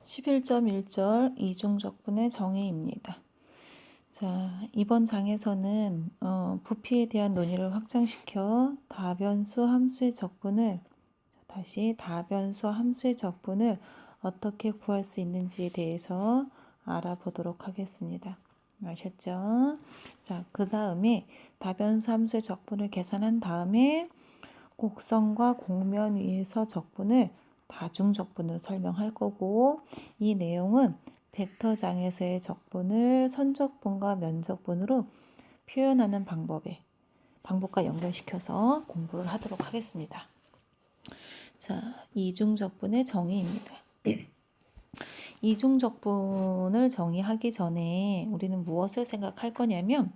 11.1절 이중적분의 정의입니다. 자, 이번 장에서는 부피에 대한 논의를 확장시켜 다변수 함수의 적분을 어떻게 구할 수 있는지에 대해서 알아보도록 하겠습니다. 아셨죠? 자, 그 다음에 다변수 함수의 적분을 계산한 다음에 곡선과 곡면 위에서 적분을 다중적분으로 설명할 거고, 이 내용은 벡터장에서의 적분을 선적분과 면적분으로 표현하는 방법과 연결시켜서 공부를 하도록 하겠습니다. 자, 이중적분의 정의입니다. 이중적분을 정의하기 전에 우리는 무엇을 생각할 거냐면,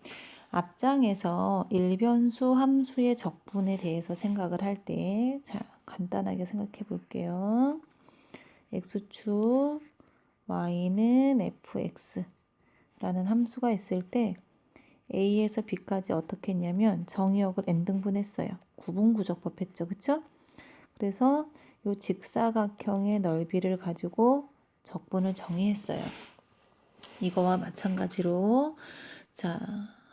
앞장에서 일변수 함수의 적분에 대해서 생각을 할 때, 자, 간단하게 생각해 볼게요. x축, y는 fx라는 함수가 있을 때 a에서 b까지 어떻게 했냐면 정의역을 n등분했어요. 구분구적법 했죠. 그쵸? 그래서 이 직사각형의 넓이를 가지고 적분을 정의했어요. 이거와 마찬가지로 자,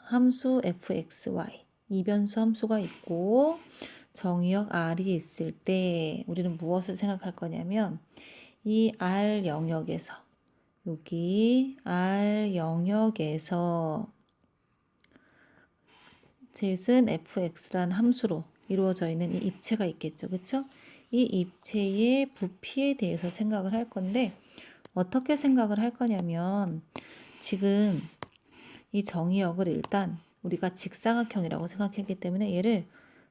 함수 fxy 이변수 함수가 있고 정의역 r이 있을 때 우리는 무엇을 생각할 거냐면 이 r 영역에서 여기 r 영역에서 z은 fx란 함수로 이루어져 있는 이 입체가 있겠죠. 그쵸? 이 입체의 부피에 대해서 생각을 할 건데 어떻게 생각을 할 거냐면 지금 이 정의역을 일단 우리가 직사각형이라고 생각했기 때문에 얘를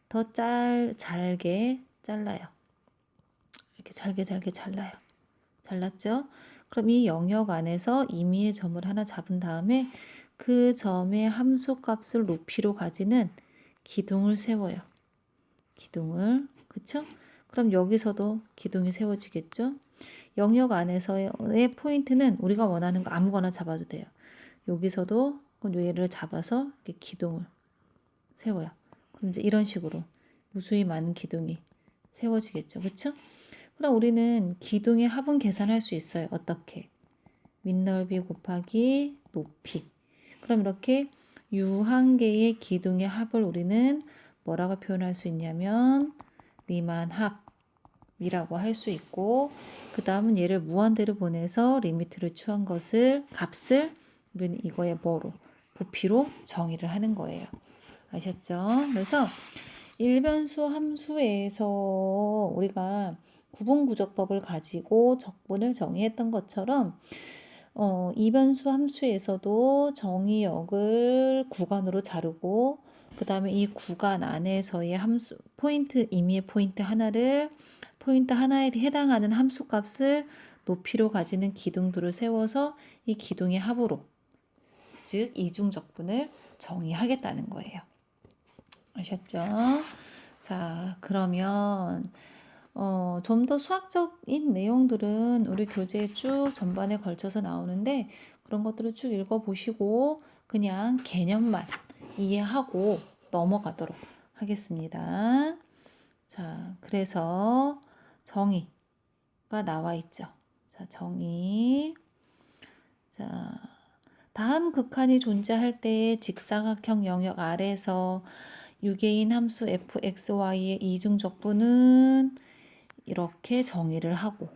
더 잘게 잘라요. 이렇게 잘게 잘라요. 잘랐죠? 그럼 이 영역 안에서 임의의 점을 하나 잡은 다음에 그 점의 함수값을 높이로 가지는 기둥을 세워요. 기둥을. 그쵸? 그럼 여기서도 기둥이 세워지겠죠? 영역 안에서의 포인트는 우리가 원하는 거 아무거나 잡아도 돼요. 여기서도 얘를 잡아서 이렇게 기둥을 세워요. 그럼 이제 이런 식으로 무수히 많은 기둥이 세워지겠죠. 그쵸? 그럼 우리는 기둥의 합은 계산할 수 있어요. 어떻게? 밑넓이 곱하기 높이. 그럼 이렇게 유한개의 기둥의 합을 우리는 뭐라고 표현할 수 있냐면 리만 합이라고 할 수 있고, 그 다음은 얘를 무한대로 보내서 리미트를 취한 값을 우리는 이거의 부피로 정의를 하는 거예요. 아셨죠? 그래서 일변수 함수에서 우리가 구분구적법을 가지고 적분을 정의했던 것처럼 이변수 함수에서도 정의역을 구간으로 자르고 그 다음에 이 구간 안에서의 함수 임의의 포인트 하나에 해당하는 함수값을 높이로 가지는 기둥들을 세워서 이 기둥의 합으로 즉 이중적분을 정의하겠다는 거예요. 아셨죠? 자, 그러면 좀 더 수학적인 내용들은 우리 교재에 쭉 전반에 걸쳐서 나오는데 그런 것들을 쭉 읽어보시고 그냥 개념만 이해하고 넘어가도록 하겠습니다. 자, 그래서 정의가 나와 있죠. 자, 정의. 자, 다음 극한이 존재할 때의 직사각형 영역 아래에서 유계인 함수 fxy의 이중적분은 이렇게 정의를 하고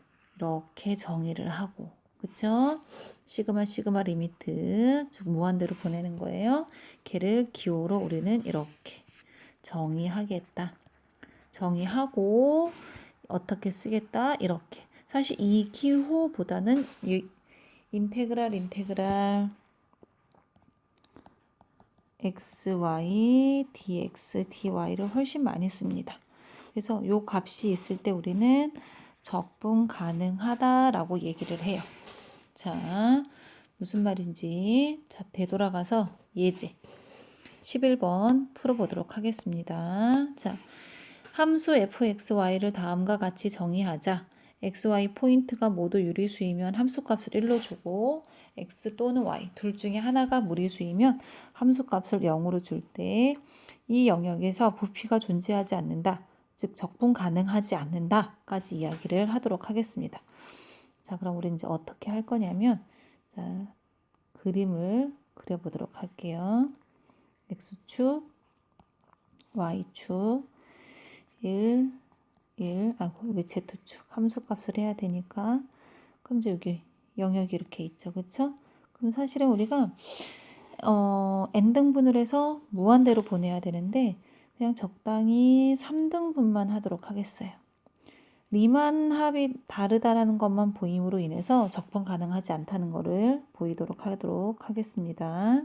그쵸? 시그마 리미트 즉 무한대로 보내는 거예요. 걔를 기호로 우리는 이렇게 정의하겠다. 정의하고 어떻게 쓰겠다 이렇게. 사실 이 기호보다는 이 인테그랄 xy, dx, dy를 훨씬 많이 씁니다. 그래서 요 값이 있을 때 우리는 적분 가능하다라고 얘기를 해요. 자, 무슨 말인지 자, 되돌아가서 예제 11번 풀어보도록 하겠습니다. 자, 함수 fxy를 다음과 같이 정의하자. xy 포인트가 모두 유리수이면 함수값을 1로 주고 x 또는 y 둘 중에 하나가 무리수이면 함수값을 0으로 줄 때 이 영역에서 부피가 존재하지 않는다. 즉 적분 가능하지 않는다까지 이야기를 하도록 하겠습니다. 자, 그럼 우리 이제 어떻게 할 거냐면, 자, 그림을 그려보도록 할게요. X축, Y축, 1, 여기 Z축 함수값을 해야 되니까, 그럼 이제 여기 영역이 이렇게 있죠. 그쵸? 그럼 사실은 우리가, n등분을 해서 무한대로 보내야 되는데, 그냥 적당히 3등분만 하도록 하겠어요. 리만 합이 다르다라는 것만 보임으로 인해서 적분 가능하지 않다는 것을 보이도록 하도록 하겠습니다.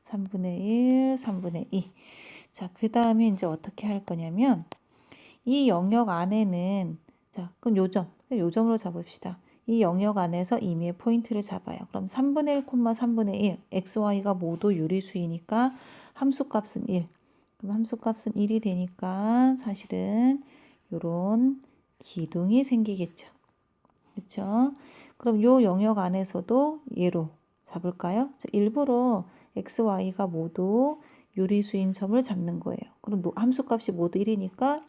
3분의 1, 3분의 2. 자, 그 다음에 이제 어떻게 할 거냐면, 이 영역 안에는, 자, 그럼 요점으로 잡읍시다. 이 영역 안에서 임의의 포인트를 잡아요. 그럼 3분의 1, 3분의 1, x, y가 모두 유리수이니까 함수값은 1. 그럼 함수값은 1이 되니까 사실은 요런 기둥이 생기겠죠. 그렇죠? 그럼 요 영역 안에서도 얘로 잡을까요? 일부러 x, y가 모두 유리수인 점을 잡는 거예요. 그럼 함수값이 모두 1이니까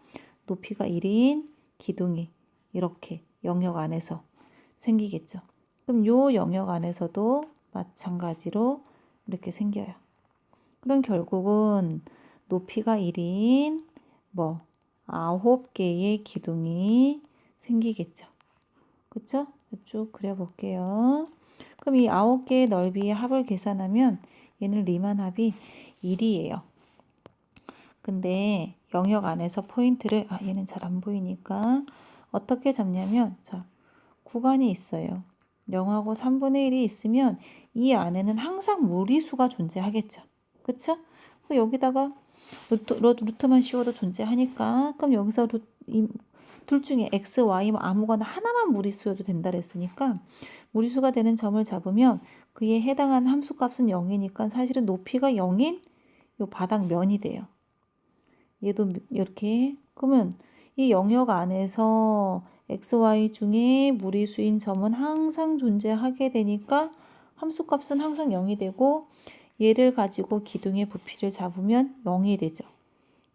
높이가 1인 기둥이 이렇게 영역 안에서 생기겠죠. 그럼 요 영역 안에서도 마찬가지로 이렇게 생겨요. 그럼 결국은 높이가 1인 9개의 기둥이 생기겠죠. 그쵸? 쭉 그려볼게요. 그럼 이 9개의 넓이의 합을 계산하면 얘는 리만 합이 1이에요. 근데 영역 안에서 포인트를, 얘는 잘 안 보이니까 어떻게 잡냐면, 자, 구간이 있어요. 0하고 3분의 1이 있으면 이 안에는 항상 무리수가 존재하겠죠. 그쵸? 여기다가 루트만 씌워도 존재하니까, 그럼 여기서 둘 중에 x, y 아무거나 하나만 무리수여도 된다 그랬으니까 무리수가 되는 점을 잡으면 그에 해당하는 함수값은 0이니까 사실은 높이가 0인 요 바닥면이 돼요. 얘도 이렇게. 그러면 이 영역 안에서 x, y 중에 무리수인 점은 항상 존재하게 되니까 함수값은 항상 0이 되고, 얘를 가지고 기둥의 부피를 잡으면 0이 되죠.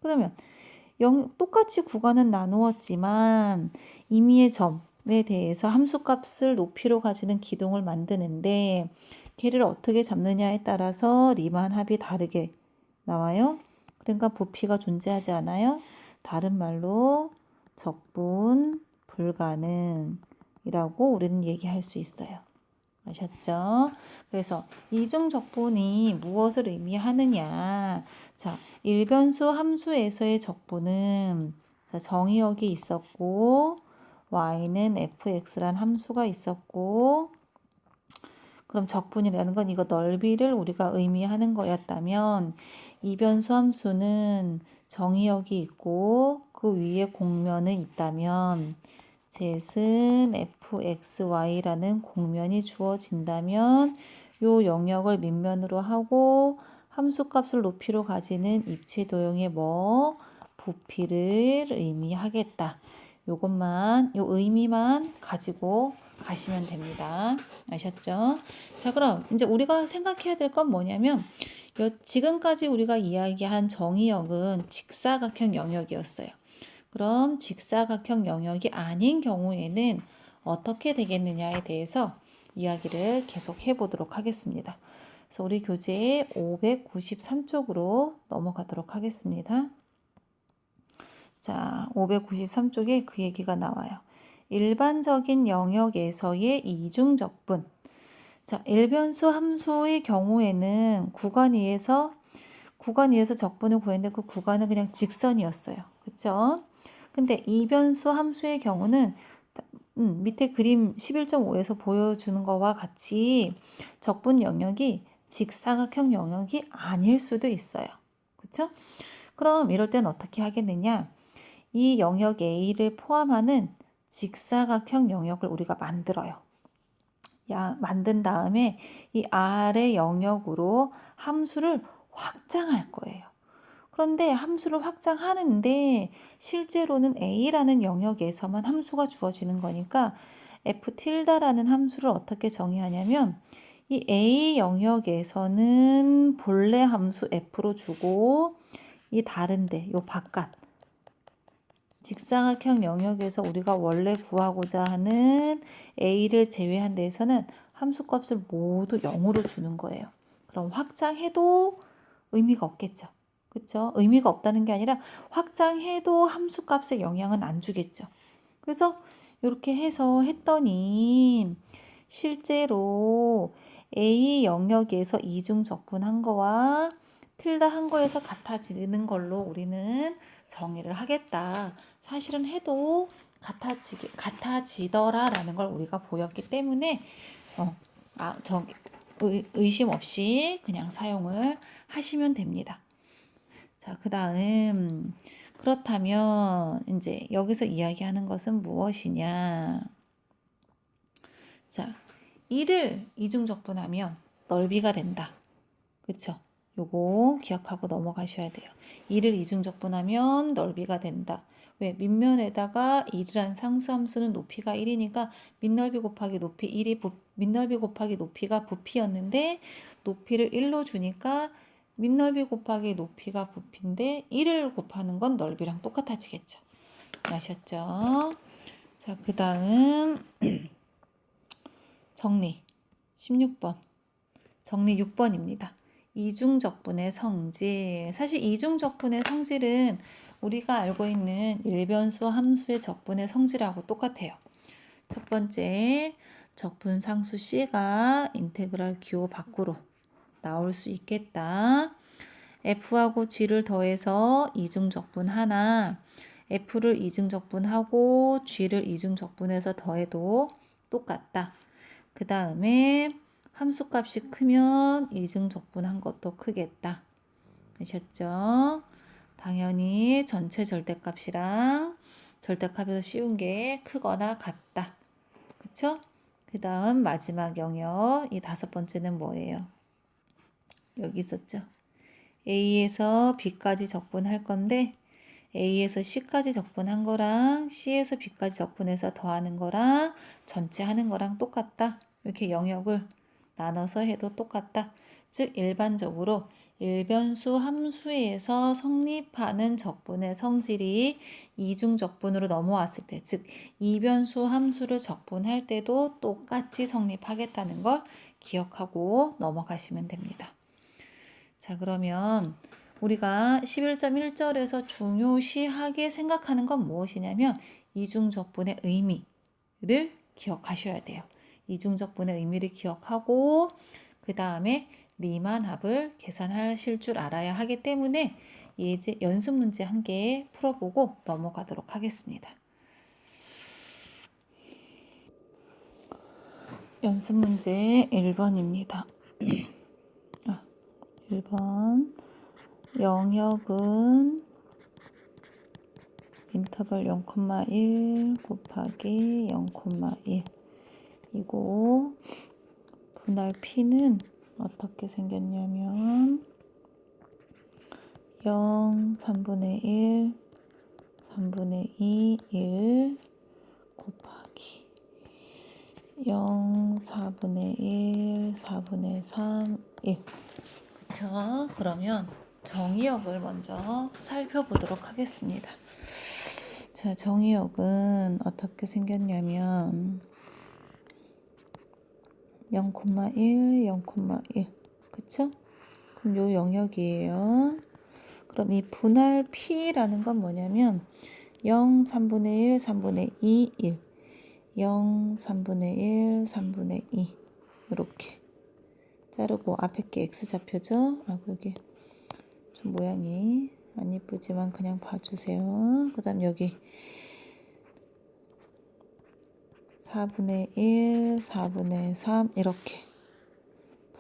그러면 똑같이 구간은 나누었지만 임의의 점에 대해서 함수값을 높이로 가지는 기둥을 만드는데 걔를 어떻게 잡느냐에 따라서 리만 합이 다르게 나와요. 그러니까 부피가 존재하지 않아요. 다른 말로 적분 불가능이라고 우리는 얘기할 수 있어요. 아셨죠? 그래서 이중 적분이 무엇을 의미하느냐? 자, 일변수 함수에서의 적분은, 자, 정의역이 있었고 y는 fx란 함수가 있었고, 그럼 적분이라는 건 이거 넓이를 우리가 의미하는 거였다면, 이변수 함수는 정의역이 있고 그 위에 공면은 있다면, z은 fxy라는 공면이 주어진다면 요 영역을 밑면으로 하고 함수값을 높이로 가지는 입체 도형의 부피를 의미하겠다. 요 의미만 가지고 가시면 됩니다. 아셨죠? 자, 그럼 이제 우리가 생각해야 될 건 뭐냐면, 지금까지 우리가 이야기한 정의역은 직사각형 영역이었어요. 그럼 직사각형 영역이 아닌 경우에는 어떻게 되겠느냐에 대해서 이야기를 계속 해보도록 하겠습니다. 그래서 우리 교재 593쪽으로 넘어가도록 하겠습니다. 자, 593쪽에 그 얘기가 나와요. 일반적인 영역에서의 이중적분. 자, 일변수 함수의 경우에는 구간 위에서 적분을 구했는데 그 구간은 그냥 직선이었어요. 그쵸? 근데 이변수 함수의 경우는 밑에 그림 11.5에서 보여주는 거와 같이 적분 영역이 직사각형 영역이 아닐 수도 있어요. 그쵸? 그럼 이럴 땐 어떻게 하겠느냐? 이 영역 A를 포함하는 직사각형 영역을 우리가 만들어요. 만든 다음에 이 아래 영역으로 함수를 확장할 거예요. 그런데 함수를 확장하는데 실제로는 A라는 영역에서만 함수가 주어지는 거니까 Ftilda라는 함수를 어떻게 정의하냐면, 이 A 영역에서는 본래 함수 F로 주고 이 다른데 요 바깥 직사각형 영역에서 우리가 원래 구하고자 하는 a를 제외한 데에서는 함수값을 모두 0으로 주는 거예요. 그럼 확장해도 의미가 없겠죠. 그렇죠? 의미가 없다는 게 아니라 확장해도 함수값에 영향은 안 주겠죠. 그래서 이렇게 해서 했더니 실제로 A 영역에서 이중 적분한 거와 틀다 한 거에서 같아지는 걸로 우리는 정의를 하겠다. 사실은 해도 같아지더라라는 걸 우리가 보였기 때문에 의심 없이 그냥 사용을 하시면 됩니다. 자, 그 다음 그렇다면 이제 여기서 이야기하는 것은 무엇이냐? 자, 2를 이중적분하면 넓이가 된다. 그쵸? 요거 기억하고 넘어가셔야 돼요. 2를 이중적분하면 넓이가 된다. 왜? 밑면에다가 1이란 상수함수는 높이가 1이니까 밑넓이 곱하기 높이 1이 밑넓이 곱하기 높이가 부피였는데 높이를 1로 주니까 밑넓이 곱하기 높이가 부피인데 1을 곱하는 건 넓이랑 똑같아지겠죠. 아셨죠? 자, 그 다음 정리 16번 정리 6번입니다. 이중적분의 성질. 사실 이중적분의 성질은 우리가 알고 있는 일변수 함수의 적분의 성질하고 똑같아요. 첫 번째, 적분상수 C가 인테그랄 Q 밖으로 나올 수 있겠다. F하고 G를 더해서 이중적분 하나, F를 이중적분하고 G를 이중적분해서 더해도 똑같다. 그 다음에 함수값이 크면 이중적분한 것도 크겠다. 아셨죠? 당연히 전체 절대값이랑 절대값에서 씌운 게 크거나 같다. 그쵸? 그 다음 마지막 영역, 이 5번째는 뭐예요? 여기 있었죠? A에서 B까지 적분할 건데 A에서 C까지 적분한 거랑 C에서 B까지 적분해서 더하는 거랑 전체 하는 거랑 똑같다. 이렇게 영역을 나눠서 해도 똑같다. 즉 일반적으로 일변수 함수에서 성립하는 적분의 성질이 이중적분으로 넘어왔을 때, 즉 이변수 함수를 적분할 때도 똑같이 성립하겠다는 걸 기억하고 넘어가시면 됩니다. 자, 그러면 우리가 11.1절에서 중요시하게 생각하는 건 무엇이냐면 이중적분의 의미를 기억하셔야 돼요. 이중적분의 의미를 기억하고 그 다음에 리만합을 계산하실 줄 알아야 하기 때문에 연습 문제 한 개 풀어보고 넘어가도록 하겠습니다. 연습 문제 1번입니다. 1번 영역은 인터벌 0,1 곱하기 0,1 이고 분할 P는 어떻게 생겼냐면 0, 3분의 1, 3분의 2, 1 곱하기 0, 4분의 1, 4분의 3, 1 그쵸? 그러면 정의역을 먼저 살펴보도록 하겠습니다. 자, 정의역은 어떻게 생겼냐면 0,1, 0,1 그쵸? 그럼 요 영역이에요. 그럼 이 분할 P라는 건 뭐냐면 0, 3분의 1, 3분의 2, 1 0, 3분의 1, 3분의 2 이렇게 자르고 앞에 게 X좌표죠? 여기 좀 모양이 안 예쁘지만 그냥 봐주세요. 그 다음 여기 4분의 1, 4분의 3 이렇게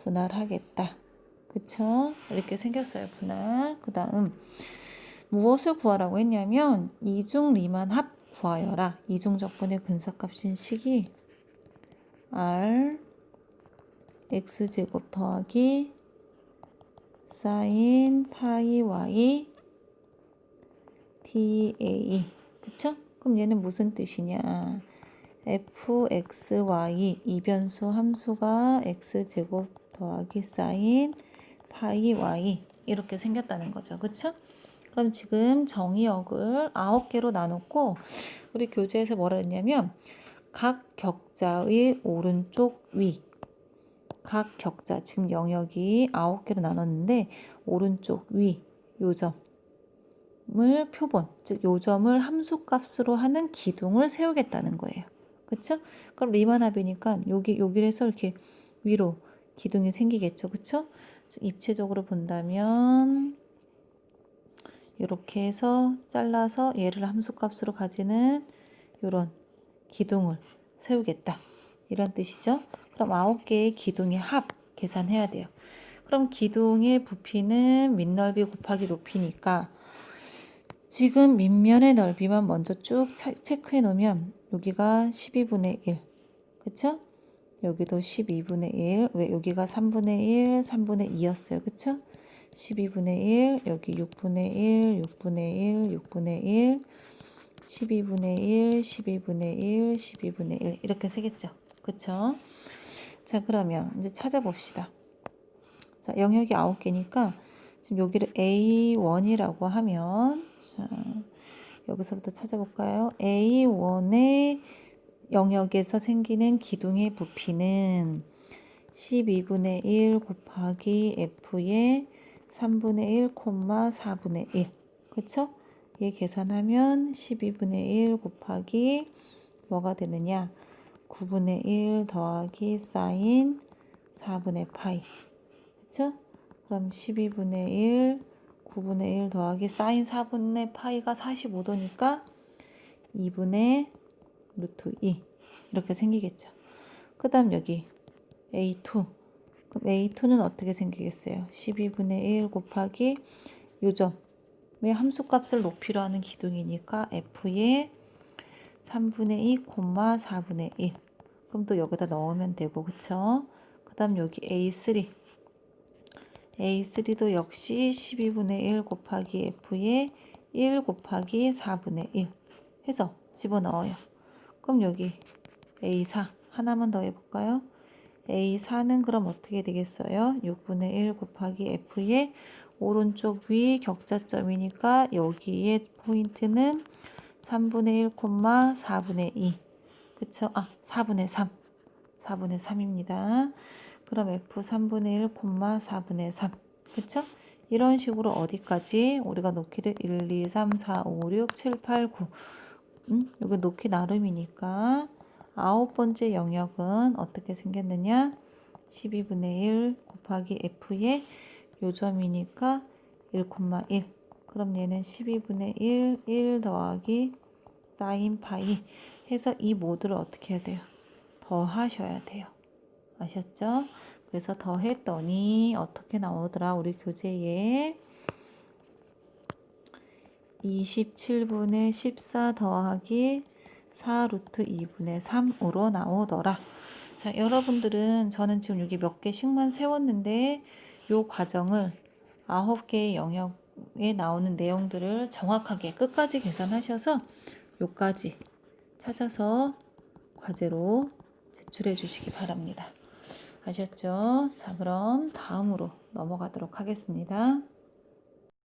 분할하겠다. 그쵸? 이렇게 생겼어요. 분할. 그 다음 무엇을 구하라고 했냐면 이중 리만 합 구하여라. 이중적분의 근사값인 식이 R X제곱 더하기 사인 파이 Y dA 그쵸? 그럼 얘는 무슨 뜻이냐? fxy 이변수 함수가 x제곱 더하기 사인 파이 y 이렇게 생겼다는 거죠. 그쵸? 그럼 지금 정의역을 9개로 나눴고 우리 교재에서 뭐라 했냐면 각 격자의 오른쪽 위, 각 격자, 지금 영역이 9개로 나눴는데 오른쪽 위 요점을 표본, 즉 요점을 함수값으로 하는 기둥을 세우겠다는 거예요. 그쵸? 그럼 리만합이니까 여기를 해서 이렇게 위로 기둥이 생기겠죠. 그쵸? 입체적으로 본다면 이렇게 해서 잘라서 얘를 함수값으로 가지는 이런 기둥을 세우겠다. 이런 뜻이죠. 그럼 9개의 기둥의 합 계산해야 돼요. 그럼 기둥의 부피는 밑넓이 곱하기 높이니까 지금 밑면의 넓이만 먼저 쭉 체크해 놓으면 여기가 12분의 1. 그쵸? 여기도 12분의 1. 왜 여기가 3분의 1, 3분의 2였어요. 그쵸? 12분의 1, 여기 6분의 1, 6분의 1, 6분의 1, 12분의 1, 12분의 1, 12분의 1 이렇게 세겠죠. 그쵸? 자, 그러면 이제 찾아봅시다. 자, 영역이 9개니까 지금 여기를 A1이라고 하면 자, 여기서부터 찾아볼까요? A1의 영역에서 생기는 기둥의 부피는 12분의 1 곱하기 F의 3분의 1, 4분의 1. 그쵸? 얘 계산하면 12분의 1 곱하기 뭐가 되느냐? 9분의 1 더하기 사인 4분의 파이. 그쵸? 그럼 12분의 1, 9분의 1 더하기 사인 4분의 파이가 45도니까 2분의 루트 2 이렇게 생기겠죠. 그 다음 여기 A2. 그럼 A2는 어떻게 생기겠어요? 12분의 1 곱하기 요점의 함수값을 높이려 하는 기둥이니까 F의 3분의 2, 4분의 1. 그럼 또 여기다 넣으면 되고, 그쵸? 그 다음 여기 A3. A3도 역시 12분의 1 곱하기 F의 1 곱하기 4분의 1 해서 집어넣어요. 그럼 여기 A4 하나만 더 해볼까요? A4는 그럼 어떻게 되겠어요? 6분의 1 곱하기 F의 오른쪽 위 격자점이니까 여기에 포인트는 3분의 1, 4분의 2. 그쵸? 4분의 3. 4분의 3입니다. 그럼 F 3분의 1, 4분의 3. 그쵸? 이런 식으로 어디까지? 우리가 놓기를 1, 2, 3, 4, 5, 6, 7, 8, 9. 여기 놓기 나름이니까 9번째 영역은 어떻게 생겼느냐? 12분의 1 곱하기 F의 요점이니까 1,1. 그럼 얘는 12분의 1, 1 더하기 사인 파이 해서 이 모드를 어떻게 해야 돼요? 더 하셔야 돼요. 아셨죠? 그래서 더 했더니 어떻게 나오더라? 우리 교재에 27분의 14 더하기 4 루트 2분의 3으로 나오더라. 자, 여러분들은 저는 지금 여기 몇 개씩만 세웠는데 요 과정을 9개의 영역에 나오는 내용들을 정확하게 끝까지 계산하셔서 요까지 찾아서 과제로 제출해 주시기 바랍니다. 아셨죠? 자, 그럼 다음으로 넘어가도록 하겠습니다.